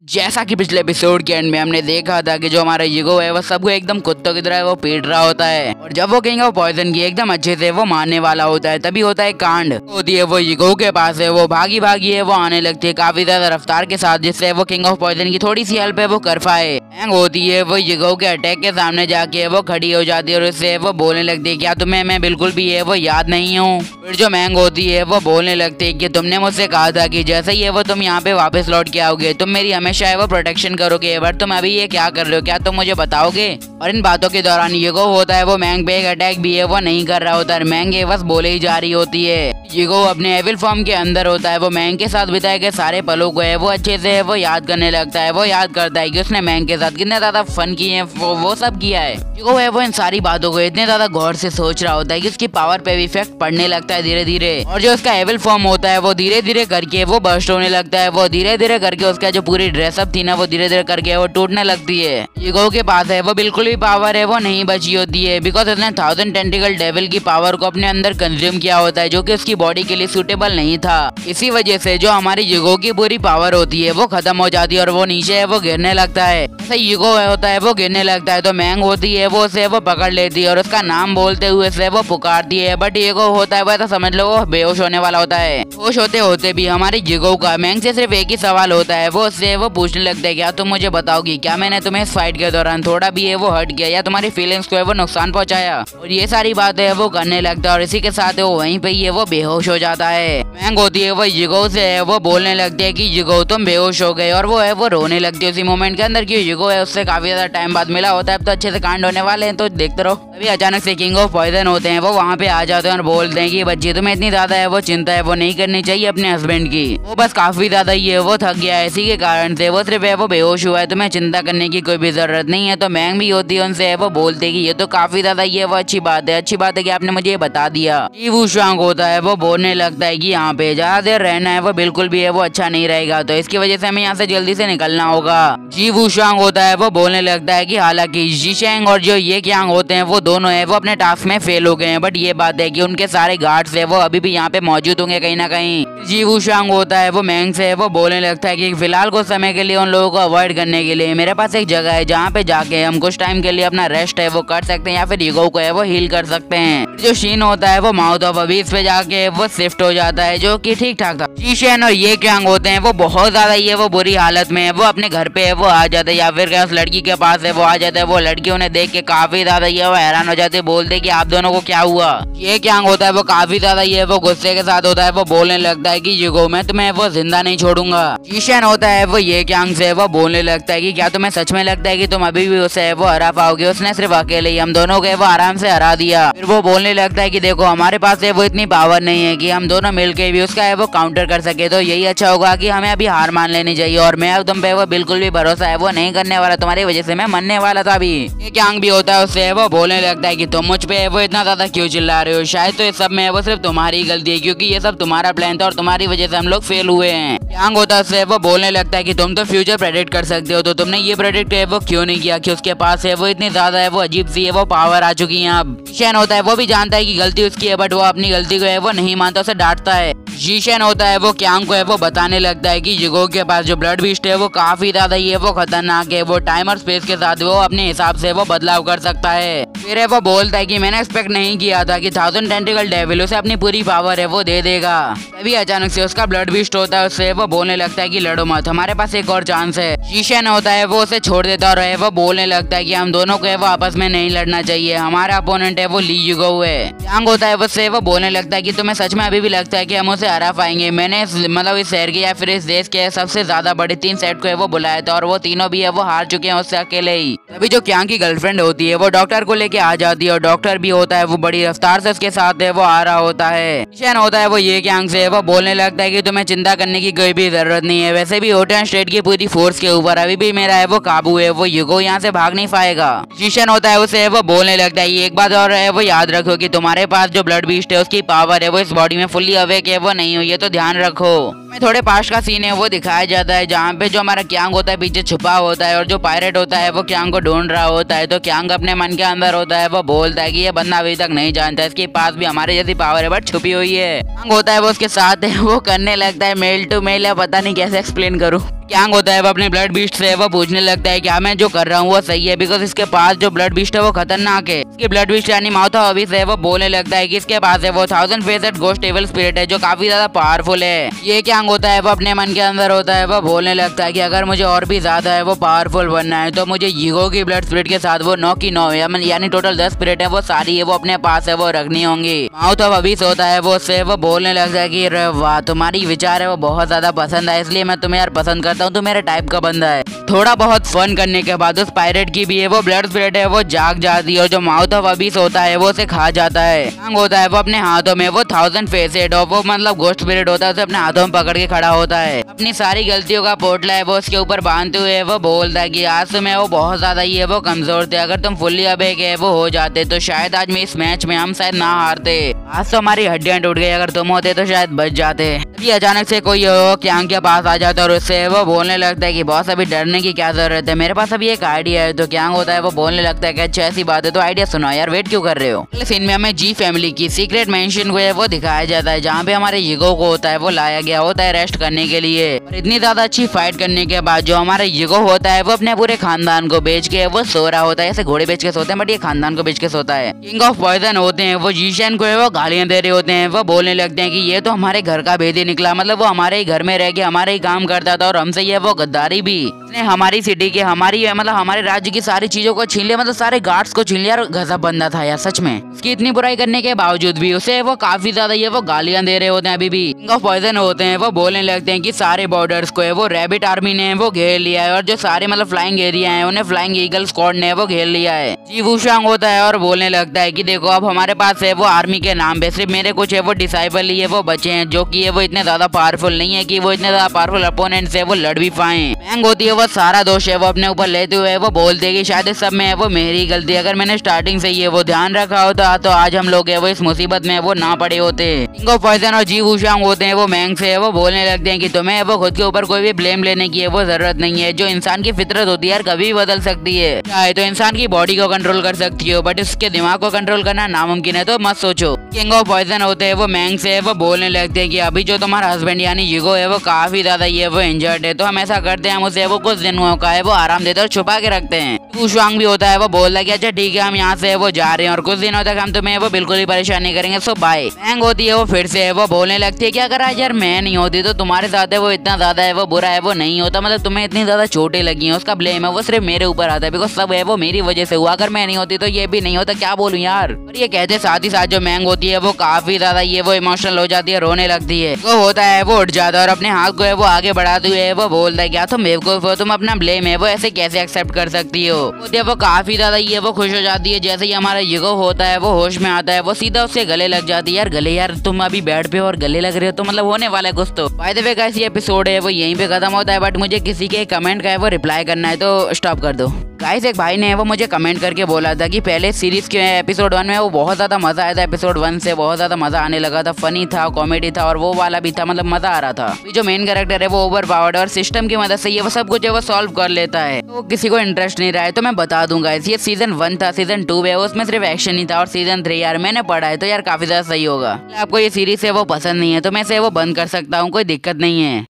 जैसा कि पिछले एपिसोड के एंड में हमने देखा था कि जो हमारा ईगो है वो सबको एकदम कुत्तों की तरह वो पीट रहा होता है और जब वो किंग ऑफ पॉइजन की एकदम अच्छे से वो मारने वाला होता है तभी होता है कांड होती है वो ईगो के पास है वो भागी भागी है वो आने लगती है काफी ज्यादा रफ्तार के साथ जिससे वो किंग ऑफ पॉइजन की थोड़ी सी हेल्प है वो कर पाए। हैंग होती है वो ईगो के अटैक के सामने जाके वो खड़ी हो जाती है और उससे वो बोलने लगती है क्या तुम्हें मैं बिल्कुल भी है वो याद नहीं हूँ। फिर जो मैंग होती है वो बोलने लगती है कि तुमने मुझसे कहा था कि जैसे ही है वो तुम यहाँ पे वापस लौट के आओगे तुम मेरी हमेशा है वो प्रोटेक्शन करोगे, बट तुम अभी ये क्या कर रहे हो, क्या तुम मुझे बताओगे। और इन बातों के दौरान ईगो होता है वो मैंग पे एक अटैक भी है वो नहीं कर रहा होता है। मैंग ये बस बोले ही जा रही होती है। ईगो अपने एविल फॉर्म के अंदर होता है वो मैंग के साथ बिताए गए सारे पलों को है वो अच्छे से है वो याद करने लगता है। वो याद करता है कि उसने मैंग के साथ कितने ज्यादा फन किए हैं, वो सब किया है। ईगो है वो इन सारी बातों को इतने ज्यादा गौर से सोच रहा होता है कि उसकी पावर पे भी इफेक्ट पड़ने लगता है धीरे धीरे। और जो उसका एविल फॉर्म होता है वो धीरे धीरे करके वो बर्स्ट होने लगता है। वो धीरे धीरे करके उसका जो पूरी ड्रेसअप थी ना वो धीरे धीरे करके वो टूटने लगती है। ईगो के पास है वो बिल्कुल भी पावर है वो नहीं बची होती है बिकॉज उसने 1000 टेंटिकल डेविल की पावर को अपने अंदर कंज्यूम किया होता है जो कि उसकी बॉडी के लिए सूटेबल नहीं था। इसी वजह से जो हमारी ईगो की पूरी पावर होती है वो खत्म हो जाती है और वो नीचे है वो गिरने लगता है। जैसे ईगो होता है वो गिरने लगता है तो मैंग होती है वो उसे वो पकड़ लेती है और उसका नाम बोलते हुए से वो पुकारती है। बट ईगो होता है वैसा समझ लो वो बेहोश होने वाला होता है। होश होते होते भी हमारी ईगो का मैंग से सिर्फ एक ही सवाल होता है। वो उससे वो पूछने लगता है क्या तुम मुझे बताओगी क्या मैंने तुम्हें इस फाइट के दौरान थोड़ा भी है वो हट गया या तुम्हारी फीलिंग्स को है वो नुकसान पहुंचाया। और ये सारी बातें है वो करने लगता है और इसी के साथ वो वहीं पे ही है वो बेहोश हो जाता है। मैंग होती है वो ईगो से है वो बोलने लगती है कि ईगो तुम बेहोश हो गए और वो है वो रोने लगती है उसी मोमेंट के अंदर। कि ईगो है उससे काफी ज्यादा टाइम बाद मिला होता है तो अच्छे से कांड होने वाले हैं तो देखते रहो। अभी अचानक से किंग ऑफ पॉइजन होते हैं वो वहाँ पे आ जाते हैं और बोलते हैं कि बच्ची तुम्हें इतनी ज्यादा है वो चिंता है वो नहीं करनी चाहिए अपने हस्बैंड की। वो बस काफी ज्यादा ये वो थक गया है इसी के कारण से वो सिर्फ है वो बेहोश हुआ है, तुम्हें चिंता करने की कोई भी जरूरत नहीं है। तो मैंग भी होती है उनसे वो बोलते कि ये तो काफी ज्यादा ये वो अच्छी बात है कि आपने मुझे ये बता दिया। जी वुशांग होता है वो बोलने लगता है कि यहाँ पे ज्यादा देर रहना है वो बिल्कुल भी है वो अच्छा नहीं रहेगा तो इसकी वजह से हमें यहाँ से जल्दी से निकलना होगा। जी वुशांग होता है वो बोलने लगता है कि हालांकि जीशेंग और जो ये क्यांग होते हैं वो दोनों है वो अपने टास्क में फेल हो गए हैं बट ये बात है कि उनके सारे गार्ड्स है वो अभी भी यहाँ पे मौजूद होंगे कहीं ना कहीं। जी वुशांग होता है वो मैंग से वो बोलने लगता है कि फिलहाल कुछ समय के लिए उन लोगों को अवॉइड करने के लिए मेरे पास एक जगह है जहाँ पे जाके हम कुछ टाइम के लिए अपना रेस्ट है वो कर सकते हैं या फिर ईगो को है वो हील कर सकते हैं। जो शीन होता है वो माउथ ऑफ अबीस पे जाके वो शिफ्ट हो जाता है जो कि ठीक ठाक था। जीशेन और ये क्यांग होते हैं वो बहुत ज्यादा ये वो बुरी हालत में है वो अपने घर पे है वो आ जाते हैं या फिर उस लड़की के पास है वो आ जाता है। वो लड़की उन्हें देख के काफी ज्यादा ये वो हैरान हो जाते बोलते कि आप दोनों को क्या हुआ। ये क्यांग होता है वो काफी ज्यादा ये वो गुस्से के साथ होता है वो बोलने लगता है कि ईगो मैं तुम्हें वो जिंदा नहीं छोड़ूंगा। जीशेन होता है वो ये क्यांग से वो बोलने लगता है कि क्या तुम्हें सच में लगता है कि तुम अभी भी उसे वो हरा पाओगे, उसने सिर्फ अकेले ही हम दोनों को वो आराम से हरा दिया। फिर वो बोलने लगता है कि देखो हमारे पास है वो इतनी पावर नहीं है कि हम दोनों मिलके भी उसका है वो काउंटर कर सके तो यही अच्छा होगा कि हमें अभी हार मान लेनी चाहिए। और मैं अब तुम पे वो बिल्कुल भी भरोसा है वो नहीं करने वाला, तुम्हारी वजह से मैं मरने वाला था अभी। ये क्यांग भी होता है उससे वो बोलने लगता है कि तुम मुझ पे वो इतना ज्यादा क्यों चिल्ला रहे हो, शायद तो इस सब में वो सिर्फ तुम्हारी गलती है क्योंकि ये सब तुम्हारा प्लान था और तुम्हारी वजह से हम लोग फेल हुए हैं। क्यांग होता है उससे वो बोलने लगता है कि तुम तो फ्यूचर प्रेडिक्ट कर सकते हो तो तुमने ये प्रेडिक्ट है वो क्यों नहीं किया कि उसके पास है वो इतनी ज्यादा है वो अजीब सी है वो पावर आ चुकी है। अब जीशेन होता है वो भी जानता है कि गलती उसकी है बट वो अपनी गलती को है वो नहीं मानता, उसे डांटता है। जीशेन होता है वो क्यांग को है वो बताने लगता है कि ईगो के पास जो ब्लड बीस्ट है वो काफी ज्यादा ये वो खतरनाक है, वो टाइम और स्पेस के साथ वो अपने हिसाब से वो बदलाव कर सकता है। फिर वो बोलता है कि मैंने एक्सपेक्ट नहीं किया था कि 1000 टेंटिकल डेविल उसे अपनी पूरी पावर है वो दे देगा। तभी अचानक से उसका ब्लड बीस्ट होता है उससे वो बोलने लगता है कि लड़ो मत, हमारे पास एक और चांस है। जीशेन होता है वो उसे छोड़ देता और वो बोलने लगता है कि हम दोनों को वो आपस में नहीं लड़ना चाहिए, हमारा अपोनेंट है वो ली ईगो है। क्यांग होता है उससे वो बोलने लगता है कि तुम्हें सच में अभी भी लगता है कि हम उसे हरा पाएंगे। मैंने मतलब इस शहर के या फिर इस देश के सबसे ज्यादा बड़े 3 सेट को है वो बुलाया था और वो तीनों भी है वो हार चुके हैं उससे अकेले ही। तभी जो क्यांग की गर्लफ्रेंड होती है वो डॉक्टर को लेके आ जाती है और डॉक्टर भी होता है वो बड़ी रफ्तार से उसके साथ है वो आ रहा होता है। जीशेन होता है वो ये क्यांग से वो बोलने लगता है कि तुम्हें चिंता करने की कोई भी जरूरत नहीं है, वैसे भी होटन स्टेट की पूरी फोर्स के ऊपर अभी भी मेरा है वो काबू है, वो ईगो यहाँ से भाग नहीं पाएगा। जीशेन होता है उसे वो बोलने लगता है एक बात और है वो याद रखो कि तुम्हारे पास जो ब्लड बीस्ट है उसकी पावर है वो इस बॉडी में फुल्ली अवेक है वो नहीं हुई है तो ध्यान रखो। में थोड़े पास्ट का सीन है वो दिखाया जाता है जहाँ पे जो हमारा क्यांग होता है पीछे छुपा होता है और जो पायरेट होता है वो क्यांग को ढूंढ रहा होता है। तो क्यांग अपने मन के अंदर होता है वो बोलता है कि ये बंदा अभी तक नहीं जानता इसके पास भी हमारे जैसी पावर है बट छुपी हुई है। क्यांग होता है वो उसके साथ है वो करने लगता है मेल टू मेल, या पता नहीं कैसे एक्सप्लेन करूँ। कियांग होता है वो अपने ब्लड बीस्ट से वो पूछने लगता है क्या मैं जो कर रहा हूँ वो सही है, बिकॉज इसके पास जो ब्लड बीस्ट है वो खतरनाक है। इसकी ब्लड बीस्ट यानी माउथा हॉबी से वो बोलने लगता है कि इसके पास है वो 1000 फेसेड गोस्ट एविल स्पिरिट है जो काफी ज्यादा पावरफुल है। ये कियांग होता है वो अपने मन के अंदर होता है वो बोलने लगता है कि अगर मुझे और भी ज्यादा है वो पावरफुल बनना है तो मुझे यीगो की ब्लड स्पिरिट के साथ वो 9 की 9 यानी टोटल 10 स्पिरिट है वो सारी है वो अपने पास है वो रखनी होंगी। माउथ ऑफ अबीस होता है वो उससे वो बोलने लगता है कि वाह तुम्हारी विचार है वो बहुत ज्यादा पसंद है, इसलिए मैं तुम्हें यार पसंद करता हूँ, तू मेरे टाइप का बंदा है। थोड़ा बहुत फन करने के बाद उस पायरेट की भी है वो ब्लड स्पिरिट है वो जाग जाती है और जो माउथ ऑफ अबीस होता है वो उसे खा जाता है। कियांग होता है वो अपने हाथों में वो 1000 फेसेड और वो मतलब गोस्ट स्पिरिट होता है उसे अपने हाथों में पकड़ के खड़ा होता है। अपनी सारी गलतियों का पोटला है वो उसके ऊपर बांधते हुए वो बोलता है कि आज तुम्हें वो बहुत ज्यादा ही है वो कमजोर थे, अगर तुम फुल्ली अबे के वो हो जाते तो शायद आज में इस मैच में हम शायद ना हारते। आज तो हमारी हड्डियां टूट गई, अगर तुम होते तो शायद बच जाते। अभी अचानक से कोई कियांग के पास आ जाता है और उससे वो बोलने लगता है कि बॉस अभी डरने की क्या जरूरत है, मेरे पास अभी एक आइडिया है। तो कियांग होता है वो बोलने लगता है कि अच्छा ऐसी बात है तो आइडिया सुनाओ यार, वेट क्यों कर रहे हो। अगले सीन में हमें जी फैमिली की सीक्रेट मेंशन को है वो दिखाया जाता है जहाँ पे हमारे यीगो को होता है वो लाया गया होता है रेस्ट करने के लिए। और इतनी ज्यादा अच्छी फाइट करने के बाद जो हमारा यीगो होता है वो अपने पूरे खानदान को बेच के वो सो रहा होता है, ऐसे घोड़े बेच के सोते हैं बट ये खानदान को बेच के सोता है। किंग ऑफ पॉइजन होते हैं वो जीशन को है वो गालियां दे रहे होते हैं, वो बोलने लगते हैं कि ये तो हमारे घर का भेदी निकला, मतलब वो हमारे ही घर में रह के हमारे ही काम करता था और हमसे ये वो गद्दारी भी, इसने हमारी सिटी के हमारी मतलब हमारे राज्य की सारी चीजों को छीन लिया, मतलब सारे गार्ड्स को छीन लिया और गजब बंदा था यार सच में। उसकी इतनी बुराई करने के बावजूद भी उसे वो काफी ज्यादा ये वो गालियां दे रहे होते हैं। अभी भी किंग ऑफ पॉइजन होते हैं वो बोलने लगते हैं कि सारे बॉर्डर्स को है वो रैबिट आर्मी ने वो घेर लिया है और जो सारे मतलब फ्लाइंग एरिया है उन्हें फ्लाइंग ईगल स्क्वाड ने वो घेर लिया है। जी वूशांग होता है और बोलने लगता है कि देखो अब हमारे पास है वो आर्मी के नाम पे सिर्फ मेरे कुछ है वो डिसाइबल ही है वो बचे हैं जो कि वो इतने ज्यादा पावरफुल नहीं है कि वो इतने ज्यादा पावरफुल अपोनेंट से वो लड़ भी पाए। मैंग होती है वो सारा दोष है वो अपने ऊपर लेते हुए वो बोलते हैं कि शायद इस सब में है वो मेरी गलती, अगर मैंने स्टार्टिंग से ये वो ध्यान रखा होता तो आज हम लोग है वो इस मुसीबत में वो ना पड़े होते। किंग ऑफ पॉइजन और जी वूशांग होते हैं वो मैंग से वो बोलने लगते हैं कि तुम्हें वो खुद के ऊपर कोई भी ब्लेम लेने की है वो जरूरत नहीं है, जो इंसान की फितरत होती है यार कभी भी बदल सकती है। चाहे तो इंसान की बॉडी को कंट्रोल कर सकती हो बट उसके दिमाग को कंट्रोल करना नामुमकिन है, तो मत सोचो। किंग ऑफ पॉइजन होते हैं वो मैंग से वो बोलने लगते हैं कि अभी जो तुम्हारा हस्बैंड यानी यीगो है वो काफी ज्यादा ये वो इंजर्ड है, तो हम ऐसा करते हैं हम उसे वो कुछ दिनों का है वो आराम देते और छुपा के रखते हैं। वूशांग भी होता है वो बोलता है कि अच्छा ठीक है हम यहाँ से वो जा रहे हैं और कुछ दिनों तक हम तुम्हें वो बिल्कुल ही परेशान नहीं करेंगे, सो बाय। मैंग होती है वो फिर से वो बोलने लगती है कि अगर आज यार मैं नहीं होती तो तुम्हारे साथ है वो इतना ज्यादा है वो बुरा है वो नहीं होता, मतलब तुम्हें इतनी ज्यादा चोटें लगी हैं उसका ब्लेम है वो सिर्फ मेरे ऊपर आता है, बिकॉज सब है वो मेरी वजह से हुआ, अगर मैं नहीं होती तो ये भी नहीं होता, क्या बोलूं यार। और ये कहते साथ ही साथ जो मैंग होती है वो काफी ज्यादा ये वो इमोशनल हो जाती है, रोने लगती है। वो होता है वो उठ जाता है और अपने हाथ को है वो आगे बढ़ाते हुए वो बोलता है क्या तुम बेवकूफ हो, तुम अपना ब्लेम है वो ऐसे कैसे एक्सेप्ट कर सकती हो। वो काफी ज्यादा ये वो खुश हो जाती है, जैसे ही हमारा यीगो होता है वो होश में आता है वो सीधा उससे गले लग जाती है। यार गले यार तुम अभी बेड पे हो और गले लग रहे हो तो मतलब होने वाला है कुछ तो। बाय द वे गाइस ये एपिसोड है वो यहीं पे खत्म होता है बट मुझे किसी के कमेंट का है वो रिप्लाई करना है तो स्टॉप कर दो। गाइस एक भाई ने वो मुझे कमेंट करके बोला था कि पहले सीरीज के एपिसोड 1 में वो बहुत ज्यादा मजा आया था, एपिसोड 1 से बहुत ज्यादा मजा आने लगा था, फनी था, कॉमेडी था और वो वाला भी था, मतलब मजा आ रहा था। जो मेन कैरेक्टर है वो ओवर पावर्ड और सिस्टम की मदद से ये वो सब कुछ है वो सॉल्व कर लेता है, तो किसी को इंटरेस्ट नहीं रहा है तो मैं बता दूंगा ये सीजन 1 था, सीजन 2 है उसमें सिर्फ एक्शन ही था और सीजन 3 यार मैंने पढ़ा है तो यार काफी ज्यादा सही होगा। आपको ये सीरीज है वो पसंद नहीं है तो मैं इसे वो बंद कर सकता हूँ, कोई दिक्कत नहीं है।